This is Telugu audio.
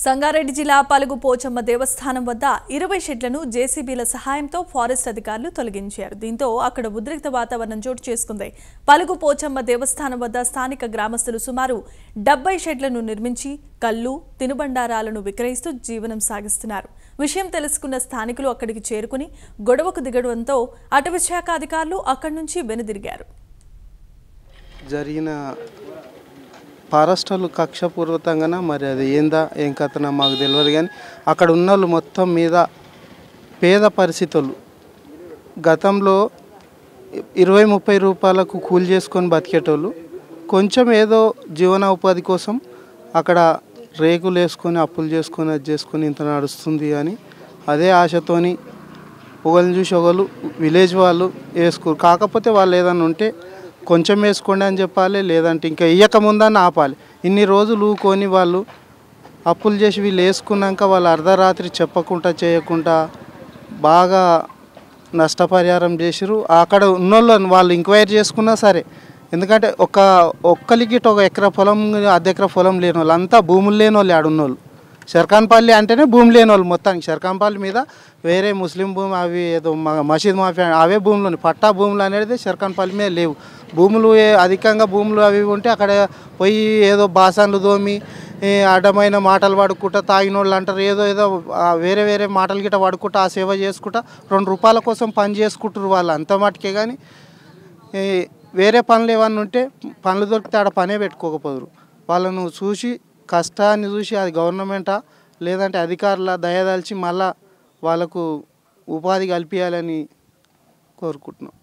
సంగారెడ్డి జిల్లా పలుగు పోచమ్మ దేవస్థానం వద్ద 20 షెడ్లను జేసీబీల సహాయంతో ఫారెస్ట్ అధికారులు తొలగించారు. దీంతో అక్కడ ఉద్రిక్త వాతావరణం చోటు చేసుకుంది. పలుగు పోచమ్మ దేవస్థానం వద్ద స్థానిక గ్రామస్తులు సుమారు 70 షెడ్లను నిర్మించి కల్లు, తినుబండారాలను విక్రయిస్తూ జీవనం సాగిస్తున్నారు. విషయం తెలుసుకున్న స్థానికులు అక్కడికి చేరుకుని గొడవకు దిగడంతో అటవీ శాఖ అధికారులు అక్కడి నుంచి వెనుదిరిగారు. ఫారెస్ట్ వాళ్ళు కక్షపూర్వకంగా మరి అది ఏందా ఏం కథనా మాకు తెలియదు. కానీ అక్కడ ఉన్న వాళ్ళు మొత్తం మీద పేద పరిస్థితులు గతంలో 20-30 రూపాయలకు కూలి చేసుకొని బతికేటోళ్ళు కొంచెం ఏదో జీవన ఉపాధి కోసం అక్కడ రేకులు వేసుకొని అప్పులు చేసుకొని అది చేసుకొని ఇంత నడుస్తుంది అని అదే ఆశతోని ఒకరిని చూసి ఒకళ్ళు విలేజ్ వాళ్ళు వేసుకోరు. కాకపోతే వాళ్ళు ఏదైనా ఉంటే కొంచెం వేసుకోండి అని చెప్పాలి, లేదంటే ఇంకా ఇయ్యకముందని ఆపాలి. ఇన్ని రోజులు కొని వాళ్ళు అప్పులు చేసి వీళ్ళు వేసుకున్నాక వాళ్ళు అర్ధరాత్రి చెప్పకుండా చేయకుండా బాగా నష్టపరిహారం చేసిరు. అక్కడ ఉన్నోళ్ళని వాళ్ళు ఎంక్వైరీ చేసుకున్నా సరే, ఎందుకంటే ఒక్కరికి ఒక ఎకరా పొలం అర్ధ ఎకరా పొలం లేని వాళ్ళు అంతా భూములు లేని వాళ్ళు ఆడున్నోళ్ళు. షర్కాన్పల్లి అంటేనే భూమి లేని వాళ్ళు మొత్తానికి. షర్కాన్పల్లి మీద వేరే ముస్లిం భూమి అవి ఏదో మసీద్ మాఫియా అవే భూములు పట్టా భూములు అనేది షర్కాన్పల్లి మీద లేవు. భూములు అధికంగా భూములు అవి ఉంటే అక్కడ పోయి ఏదో బాసాన్లు దోమి అడ్డమైన మాటలు వాడుకుంటా తాగినోళ్ళు అంటారు, ఏదో వేరే వేరే మాటలు గిట్ట వాడుకుంటా ఆ సేవ చేసుకుంటా 2 రూపాయల కోసం పని చేసుకుంటారు వాళ్ళు అంత మటుకే. కానీ వేరే పనులు ఏమన్నా ఉంటే పనులు దొరికితే ఆడ పనే పెట్టుకోకపోదురు. వాళ్ళను చూసి కష్టాన్ని చూసి అది గవర్నమెంటా లేదంటే అధికారుల దయదలిచి మళ్ళా వాళ్ళకు ఉపాధి కల్పించాలని కోరుకుంటున్నాం.